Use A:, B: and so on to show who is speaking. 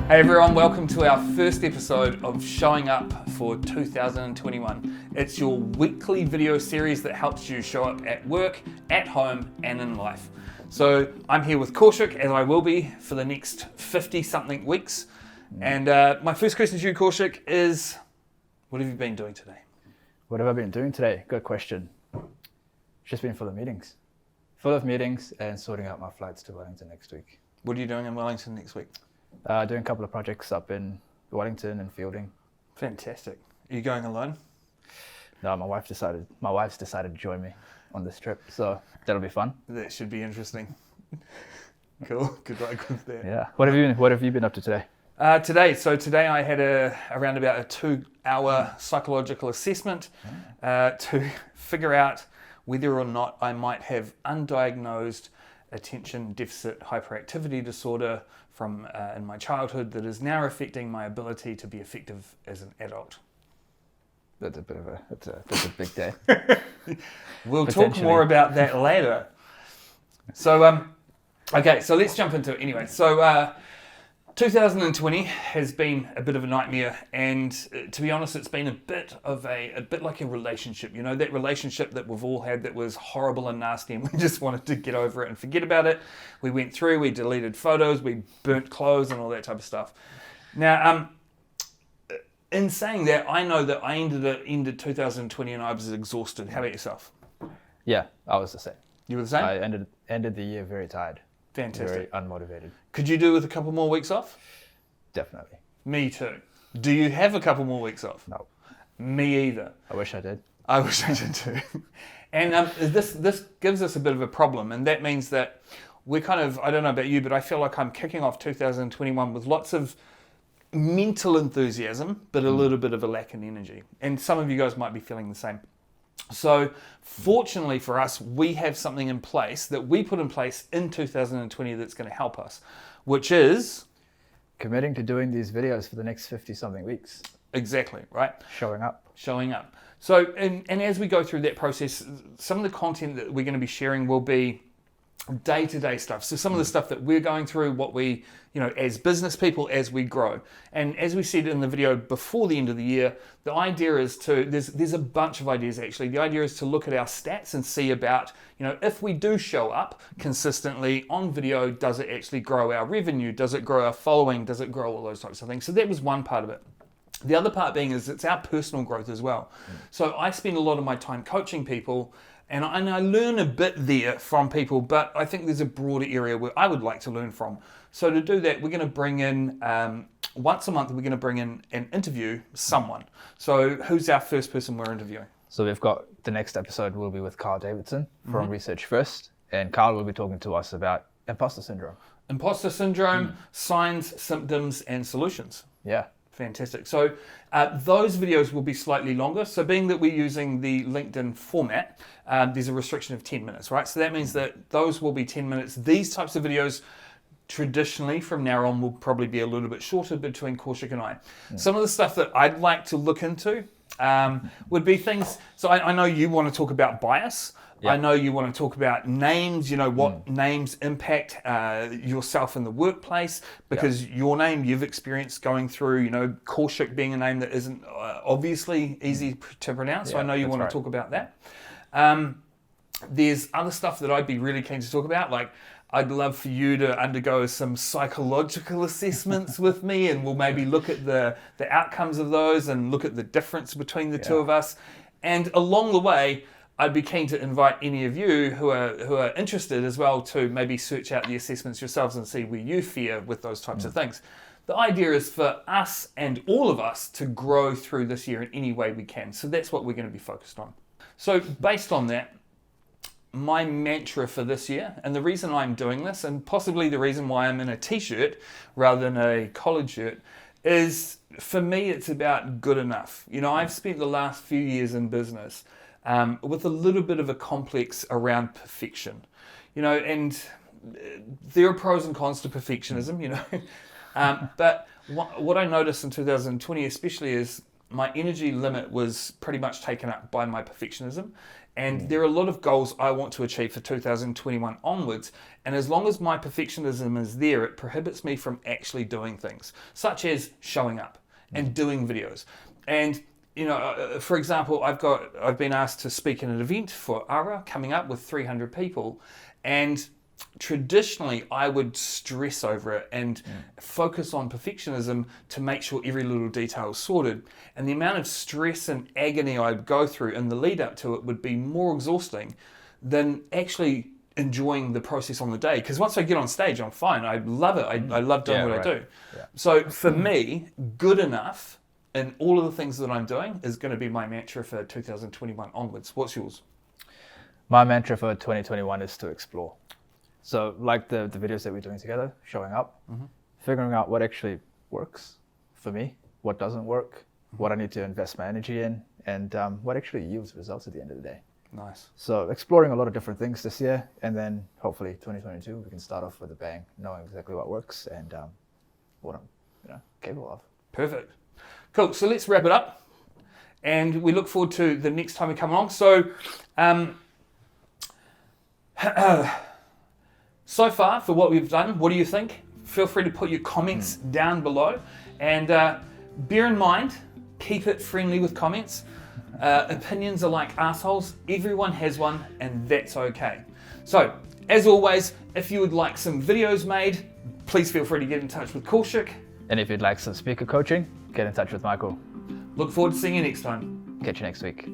A: Hey everyone, welcome to our first episode of Showing Up for 2021. It's your weekly video series that helps you show up at work, at home, and in life. So I'm here with Kaushik, as I will be for the next 50-something weeks. And my first question to you, Kaushik, is what have you been doing today?
B: What have I been doing today? Good question. Just been full of meetings. Full of meetings and sorting out my flights to Wellington next week.
A: What are you doing in Wellington next week?
B: Doing a couple of projects up in Wellington and Fielding.
A: Fantastic. Are you going alone?
B: No, my wife's decided to join me on this trip, so that'll be fun.
A: That should be interesting. Cool. Good luck with that.
B: Yeah. What have you been up to today?
A: Today I had around about a 2-hour psychological assessment to figure out whether or not I might have undiagnosed attention deficit hyperactivity disorder from in my childhood that is now affecting my ability to be effective as an adult.
B: That's a big day.
A: We'll talk more about that later. So, okay, so let's jump into it anyway. So, 2020 has been a bit of a nightmare, and to be honest, it's been a bit like a relationship. You know, that relationship that we've all had that was horrible and nasty, and we just wanted to get over it and forget about it. We went through, we deleted photos, we burnt clothes, and all that type of stuff. Now, in saying that, I know that I ended 2020 and I was exhausted. How about yourself?
B: Yeah, I was the same.
A: You were the same?
B: I ended the year very tired.
A: Fantastic.
B: Very unmotivated.
A: Could you do with a couple more weeks off?
B: Definitely.
A: Me too. Do you have a couple more weeks off?
B: No.
A: Me either.
B: I wish I did.
A: I wish I did too. And this gives us a bit of a problem, and that means that we're kind of, I don't know about you, but I feel like I'm kicking off 2021 with lots of mental enthusiasm, but a little bit of a lack in energy. And some of you guys might be feeling the same. So fortunately for us, we have something in place that we put in place in 2020 that's going to help us, which is
B: committing to doing these videos for the next 50-something weeks.
A: Exactly, right?
B: Showing up.
A: So, and as we go through that process, some of the content that we're going to be sharing will be day-to-day stuff. So some of the stuff that we're going through, what we, as business people, as we grow. And as we said in the video before the end of the year, the idea is there's a bunch of ideas actually. The idea is to look at our stats and see about, if we do show up consistently on video, does it actually grow our revenue? Does it grow our following? Does it grow all those types of things? So that was one part of it. The other part being is it's our personal growth as well. So I spend a lot of my time coaching people, and I learn a bit there from people, but I think there's a broader area where I would like to learn from. So to do that, we're going to bring in, once a month, we're going to bring in and interview someone. So who's our first person we're interviewing?
B: So we've got the next episode will be with Carl Davidson from Research First, and Carl will be talking to us about imposter syndrome.
A: Imposter syndrome, signs, symptoms, and solutions.
B: Yeah.
A: Fantastic. So those videos will be slightly longer. So being that we're using the LinkedIn format, there's a restriction of 10 minutes, right? So that means that those will be 10 minutes. These types of videos traditionally from now on will probably be a little bit shorter between Kaushik and I. Some of the stuff that I'd like to look into would be things, so I know you want to talk about bias. Yep. I know you want to talk about names, what names impact yourself in the workplace, because your name you've experienced going through, Kaushik being a name that isn't obviously easy to pronounce. So I know you want to talk about that. There's other stuff that I'd be really keen to talk about, like I'd love for you to undergo some psychological assessments with me, and we'll maybe look at the outcomes of those and look at the difference between the two of us. And along the way, I'd be keen to invite any of you who are interested as well to maybe search out the assessments yourselves and see where you fare with those types of things. The idea is for us and all of us to grow through this year in any way we can. So that's what we're going to be focused on. So based on that, my mantra for this year, and the reason I'm doing this, and possibly the reason why I'm in a t-shirt rather than a collared shirt, is for me it's about good enough. I've spent the last few years in business with a little bit of a complex around perfection, and there are pros and cons to perfectionism, but what I noticed in 2020 especially is my energy limit was pretty much taken up by my perfectionism. And there are a lot of goals I want to achieve for 2021 onwards. And as long as my perfectionism is there, it prohibits me from actually doing things, such as showing up and doing videos. And, for example, I've been asked to speak at an event for ARA coming up with 300 people. And traditionally, I would stress over it and focus on perfectionism to make sure every little detail is sorted. And the amount of stress and agony I'd go through in the lead up to it would be more exhausting than actually enjoying the process on the day. Because once I get on stage, I'm fine. I love it. I love doing what I do. Yeah. So for me, good enough in all of the things that I'm doing is going to be my mantra for 2021 onwards. What's yours?
B: My mantra for 2021 is to explore. So like the videos that we're doing together, showing up, figuring out what actually works for me, what doesn't work, what I need to invest my energy in, and what actually yields results at the end of the day.
A: Nice.
B: So exploring a lot of different things this year, and then hopefully 2022 we can start off with a bang, knowing exactly what works and what I'm capable of. Perfect.
A: Cool. So let's wrap it up, and we look forward to the next time we come along. So. So far, for what we've done, what do you think? Feel free to put your comments down below. And bear in mind, keep it friendly with comments. Opinions are like assholes. Everyone has one, and that's okay. So, as always, if you would like some videos made, please feel free to get in touch with Kaushik.
B: And if you'd like some speaker coaching, get in touch with Michael.
A: Look forward to seeing you next time.
B: Catch you next week.